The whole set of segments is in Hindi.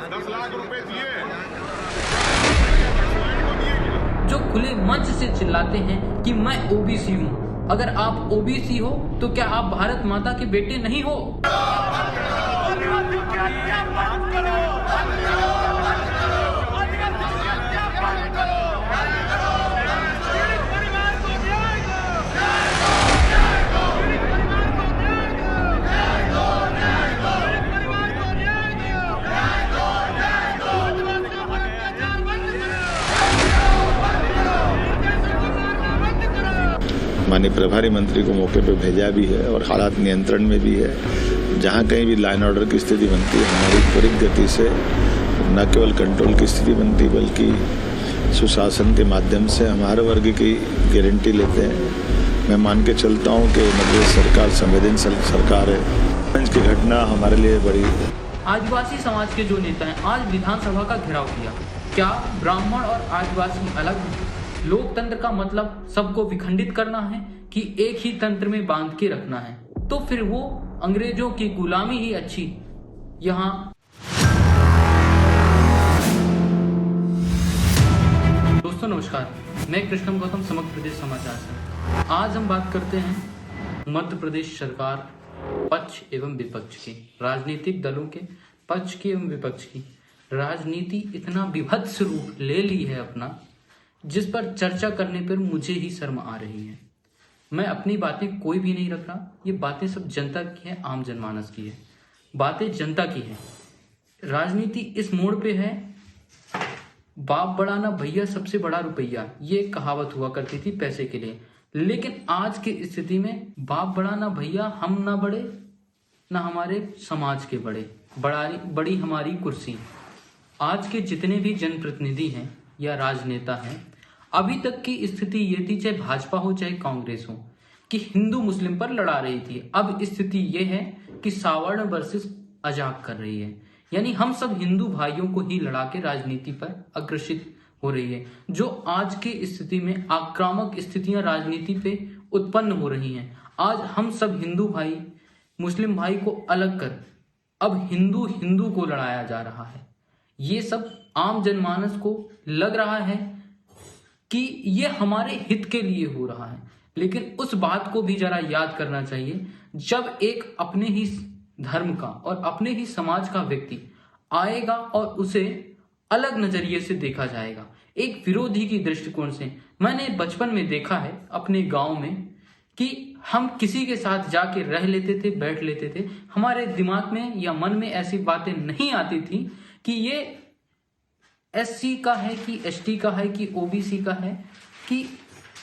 10 लाख रुपए दिए। जो खुले मंच से चिल्लाते हैं कि मैं ओबीसी हूं। अगर आप ओबीसी हो तो क्या आप भारत माता के बेटे नहीं हो? माननीय प्रभारी मंत्री को मौके पर भेजा भी है और हालात नियंत्रण में भी है। जहां कहीं भी लाइन ऑर्डर की स्थिति बनती है, हमारी त्वरित गति से न केवल कंट्रोल की स्थिति बनती बल्कि सुशासन के माध्यम से हम हर वर्ग की गारंटी लेते हैं। मैं मान के चलता हूं कि मध्य सरकार संवेदनशील सरकार है। पंच की घटना हमारे लिए बड़ी। आदिवासी समाज के जो नेता हैं आज विधानसभा का घेराव किया। क्या ब्राह्मण और आदिवासी अलग हैं? लोकतंत्र का मतलब सबको विखंडित करना है कि एक ही तंत्र में बांध के रखना है? तो फिर वो अंग्रेजों की गुलामी ही अच्छी। यहाँ दोस्तों नमस्कार, मैं कृष्णम गौतम, समग्र प्रदेश समाचार से। आज हम बात करते हैं मध्य प्रदेश सरकार पक्ष एवं विपक्ष की, राजनीतिक दलों के पक्ष की एवं विपक्ष की। राजनीति इतना विभत्स रूप ले ली है अपना, जिस पर चर्चा करने पर मुझे ही शर्म आ रही है। मैं अपनी बातें कोई भी नहीं रख रहा, ये बातें सब जनता की है, आम जनमानस की है, बातें जनता की है। राजनीति इस मोड़ पे है, बाप बड़ा ना भैया सबसे बड़ा रुपया, ये कहावत हुआ करती थी पैसे के लिए। लेकिन आज की स्थिति में बाप बड़ा ना भैया, हम ना बड़े ना हमारे समाज के बड़े, बड़ी हमारी कुर्सी। आज के जितने भी जनप्रतिनिधि हैं या राजनेता हैं, अभी तक की स्थिति ये थी, चाहे भाजपा हो चाहे कांग्रेस हो, कि हिंदू मुस्लिम पर लड़ा रही थी। अब स्थिति ये है कि सावर्ण वर्सेस अजाक कर रही है, यानी हम सब हिंदू भाइयों को ही लड़ा के राजनीति पर अग्रसित हो रही है। जो आज की स्थिति में आक्रामक स्थितियां राजनीति पे उत्पन्न हो रही हैं। आज हम सब हिंदू भाई मुस्लिम भाई को अलग कर अब हिंदू हिंदू को लड़ाया जा रहा है। ये सब आम जनमानस को लग रहा है कि ये हमारे हित के लिए हो रहा है, लेकिन उस बात को भी जरा याद करना चाहिए, जब एक अपने ही धर्म का और अपने ही समाज का व्यक्ति आएगा और उसे अलग नजरिए से देखा जाएगा, एक विरोधी की दृष्टिकोण से। मैंने बचपन में देखा है अपने गांव में कि हम किसी के साथ जाके रह लेते थे, बैठ लेते थे, हमारे दिमाग में या मन में ऐसी बातें नहीं आती थी कि ये एससी का है कि एसटी का है कि ओबीसी का है कि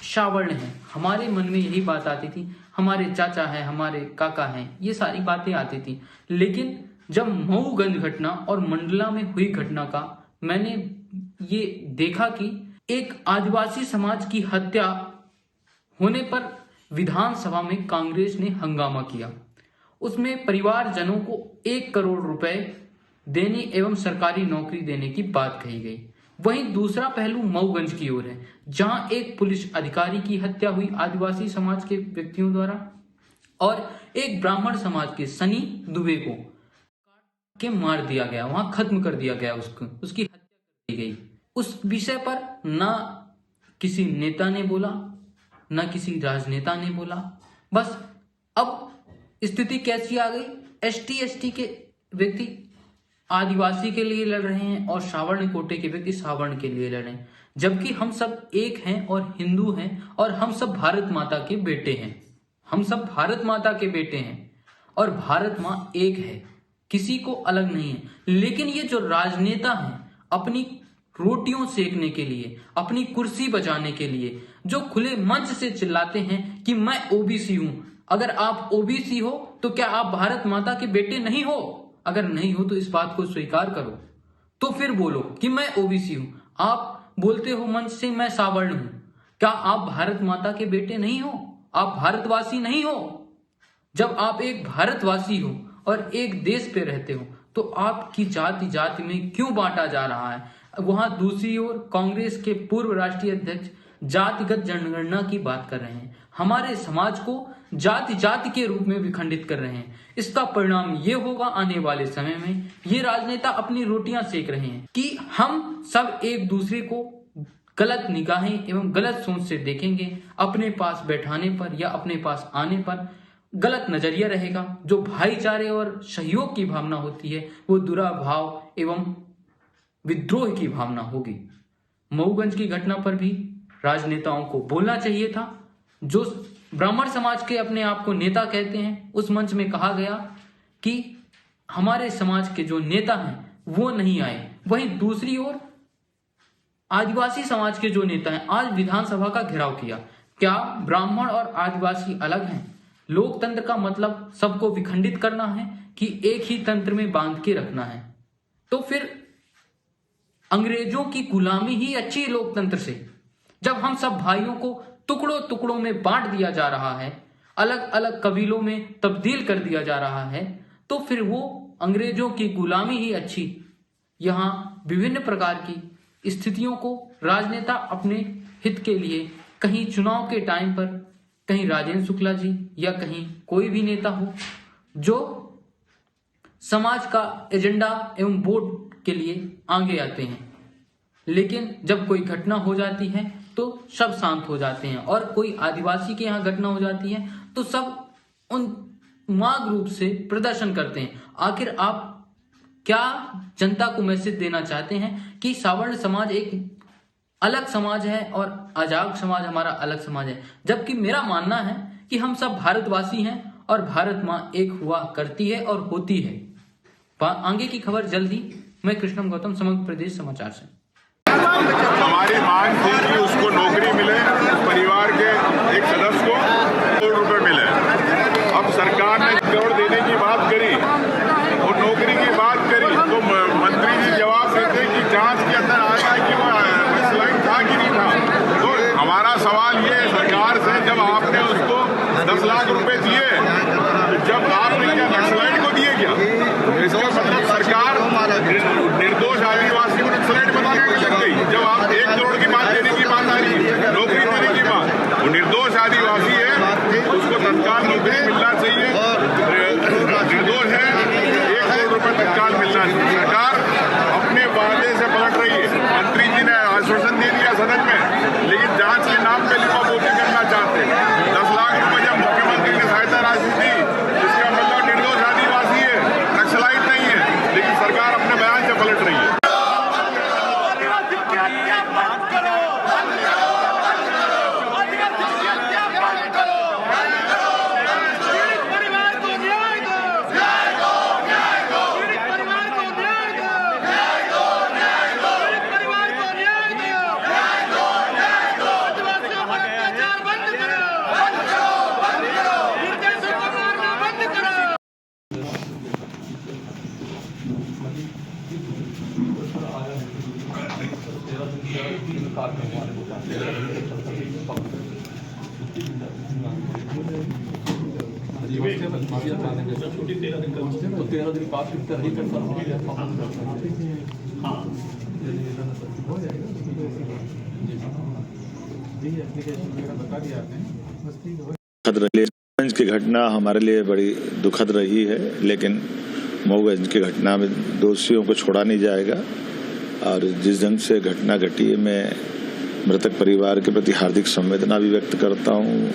सावर्ण है। हमारे मन में यही बात आती थी, हमारे चाचा है, हमारे काका हैं, ये सारी बातें आती थी। लेकिन जब मऊगंज घटना और मंडला में हुई घटना का मैंने ये देखा कि एक आदिवासी समाज की हत्या होने पर विधानसभा में कांग्रेस ने हंगामा किया। उसमें परिवारजनों को 1 करोड़ रुपए देने एवं सरकारी नौकरी देने की बात कही गई। वहीं दूसरा पहलू मऊगंज की ओर है, जहां एक पुलिस अधिकारी की हत्या हुई आदिवासी समाज के व्यक्तियों द्वारा, और एक ब्राह्मण समाज के सनी दुबे को काट के मार दिया गया, वहां खत्म कर दिया गया, उसकी हत्या कर दी गई। उस विषय पर ना किसी नेता ने बोला, ना किसी राजनेता ने बोला। बस अब स्थिति कैसी आ गई, एसटी के व्यक्ति आदिवासी के लिए लड़ रहे हैं और सावर्ण कोटे के व्यक्ति सावर्ण के लिए लड़ रहे हैं, जबकि हम सब एक हैं और हिंदू हैं और हम सब भारत माता के बेटे हैं। हम सब भारत माता के बेटे हैं और भारत माँ एक है, किसी को अलग नहीं है। लेकिन ये जो राजनेता हैं, अपनी रोटियों सेकने के लिए, अपनी कुर्सी बचाने के लिए, जो खुले मंच से चिल्लाते हैं कि मैं ओबीसी हूं। अगर आप ओबीसी हो तो क्या आप भारत माता के बेटे नहीं हो? अगर नहीं हो तो इस बात को स्वीकार करो, तो फिर बोलो कि मैं ओबीसी हूं। आप बोलते हो मंच से मैं सावर्ण हूं, क्या आप भारत माता के बेटे नहीं हो? आप भारतवासी नहीं हो? जब आप एक भारतवासी हो और एक देश पे रहते हो, तो आपकी जाति जाति में क्यों बांटा जा रहा है? वहां दूसरी ओर कांग्रेस के पूर्व राष्ट्रीय अध्यक्ष जातिगत जनगणना की बात कर रहे हैं। हमारे समाज को जाति जाति के रूप में विखंडित कर रहे हैं। इसका परिणाम ये होगा आने वाले समय में, ये राजनेता अपनी रोटियां सेक रहे हैं कि हम सब एक दूसरे को गलत निगाहें एवं गलत सोच से देखेंगे। अपने पास बैठाने पर या अपने पास आने पर गलत नजरिया रहेगा। जो भाईचारे और सहयोग की भावना होती है वो दुराभाव एवं विद्रोह की भावना होगी। मऊगंज की घटना पर भी राजनेताओं को बोलना चाहिए था। जो ब्राह्मण समाज के अपने आप को नेता कहते हैं, उस मंच में कहा गया कि हमारे समाज के जो नेता हैं वो नहीं आए। वहीं दूसरी ओर आदिवासी समाज के जो नेता हैं आज विधानसभा का घेराव किया। क्या ब्राह्मण और आदिवासी अलग हैं? लोकतंत्र का मतलब सबको विखंडित करना है कि एक ही तंत्र में बांध के रखना है? तो फिर अंग्रेजों की गुलामी ही अच्छी है लोकतंत्र से। जब हम सब भाइयों को टुकड़ों टुकड़ों में बांट दिया जा रहा है, अलग अलग कबीलों में तब्दील कर दिया जा रहा है, तो फिर वो अंग्रेजों की गुलामी ही अच्छी। यहाँ विभिन्न प्रकार की स्थितियों को राजनेता अपने हित के लिए कहीं चुनाव के टाइम पर, कहीं राजेंद्र शुक्ला जी या कहीं कोई भी नेता हो जो समाज का एजेंडा एवं वोट के लिए आगे आते हैं, लेकिन जब कोई घटना हो जाती है तो सब शांत हो जाते हैं। और कोई आदिवासी के यहाँ घटना हो जाती है तो सब उन्माद रूप से प्रदर्शन करते हैं। आखिर आप क्या जनता को मैसेज देना चाहते हैं कि सावर्ण समाज एक अलग समाज है और आजाद समाज हमारा अलग समाज है? जबकि मेरा मानना है कि हम सब भारतवासी हैं और भारत माँ एक हुआ करती है और होती है। आगे की खबर जल्दी। मैं कृष्णम गौतम, समग्र प्रदेश समाचार से। हमारी मांग थी कि उसको नौकरी मिले, परिवार के एक सदस्य को करोड़ रुपए मिले। अब सरकार ने करोड़ देने की बात करी और नौकरी की बात करी तो मंत्री जी जवाब देते कि जांच के अंदर आया है कि वो नक्सलाइट था कि नहीं था। तो हमारा सवाल ये है सरकार से, जब आपने उसको 10 लाख रुपए दिए, जब आपने क्या नक्सलाइट को दिए क्या? इसका मतलब सरकार निर्दोष आदिवासी को नक्सलाइट बनाने में लग गई। जब आप 1 करोड़ की बात देने की बात आ रही है, नौकरी देने की बात, वो निर्दोष आदिवासी है, उसको तत्काल नौकरी मिलना चाहिए। निर्दोष है, 1 करोड़ रुपए तत्काल मिलना चाहिए। सरकार अपने वादे से पलट रही है। मंत्री जी ने आश्वासन दे दिया सदन में, लेकिन जांच के नाम पे लिपापोती करना चाहते हैं। 10 लाख रुपए जब मुख्यमंत्री ने सहायता राशि दी, इसका मतलब निर्दोष आदिवासी है, नक्सलाइट नहीं है, लेकिन सरकार अपने बयान से पलट रही है। तो 13 दिन पास ही मऊगंज की घटना हमारे लिए बड़ी दुखद रही है, लेकिन मऊगंज की घटना में दोषियों को छोड़ा नहीं जाएगा। और जिस ढंग से घटना घटी है, मैं मृतक परिवार के प्रति हार्दिक संवेदना भी व्यक्त करता हूँ।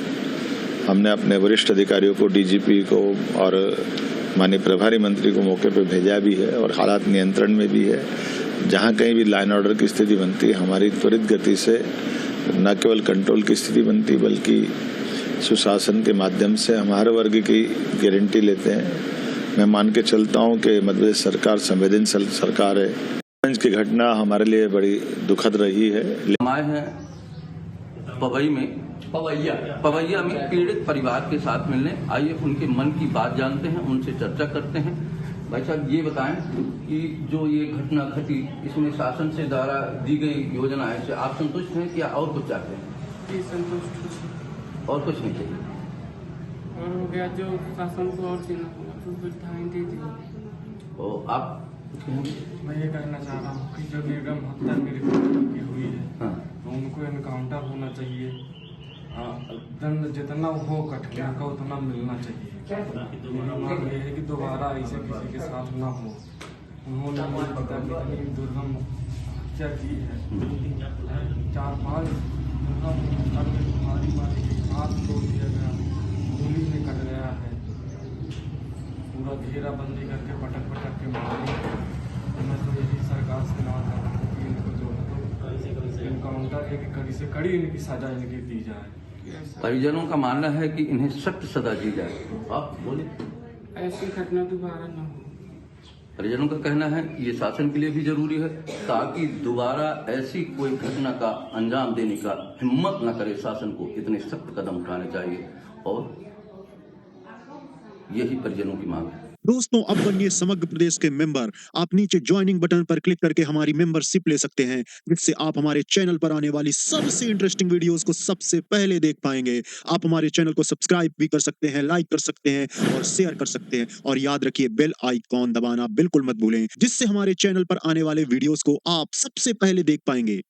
हमने अपने वरिष्ठ अधिकारियों को, डीजीपी को और माननीय प्रभारी मंत्री को मौके पर भेजा भी है और हालात नियंत्रण में भी है। जहाँ कहीं भी लाइन ऑर्डर की स्थिति बनती है, हमारी त्वरित गति से न केवल कंट्रोल की स्थिति बनती बल्कि सुशासन के माध्यम से हम हर वर्ग की गारंटी लेते हैं। मैं मान के चलता हूँ कि मध्य प्रदेश सरकार संवेदनशील सरकार है। मऊगंज की घटना हमारे लिए बड़ी दुखद रही है। आए हैं पवैया में पीड़ित परिवार के साथ मिलने। आइए उनके मन की बात जानते हैं, उनसे चर्चा करते हैं। भाई साहब, ये बताएं कि जो ये घटना घटी, इसमें शासन से द्वारा दी गई योजनाएं से आप संतुष्ट हैं क्या और कुछ चाहते हैं? संतुष्ट और कुछ नहीं चाहिए और हो गया जो शासन को और देना होगा तो सुविधाएं दे दी। तो आप कुछ कहेंगे? मैं ये कहना चाह रहा हूँ कि जो निर्गम हत्या मेरी बेटी की हुई है, हाँ, तो उनको एनकाउंटर होना चाहिए। दंड जितना हो कटने का उतना मिलना चाहिए। मेरी मांग ये है कि दोबारा ऐसे किसी के साथ ना हो। उन्होंने मेरे पिता की इतनी दुर्गम हत्या की है, 4-5 मारी हाथ तोड़ दिया गया, गोली में कट गया है, पूरा घेराबंदी करके पटक के मारी। मैं तो यही सरकार से मांग कर रहा हूँ कि इनको जो है तो इनकाउंटर एक कड़ी से कड़ी इनकी सजा इनकी दी जाए। परिजनों का मानना है कि इन्हें सख्त सजा दी जाए। आप बोले। ऐसी घटना दोबारा न हो। परिजनों का कहना है कि ये शासन के लिए भी जरूरी है, ताकि दोबारा ऐसी कोई घटना का अंजाम देने का हिम्मत न करे शासन को। इतने सख्त कदम उठाने चाहिए और यही परिजनों की मांग है। दोस्तों, अब बनिए समग्र प्रदेश के मेंबर। आप नीचे ज्वाइनिंग बटन पर क्लिक करके हमारी मेंबरशिप ले सकते हैं, जिससे आप हमारे चैनल पर आने वाली सबसे इंटरेस्टिंग वीडियोस को सबसे पहले देख पाएंगे। आप हमारे चैनल को सब्सक्राइब भी कर सकते हैं, लाइक कर सकते हैं और शेयर कर सकते हैं। और याद रखिए, बेल आइकॉन दबाना बिल्कुल मत भूलें, जिससे हमारे चैनल पर आने वाले वीडियोस को आप सबसे पहले देख पाएंगे।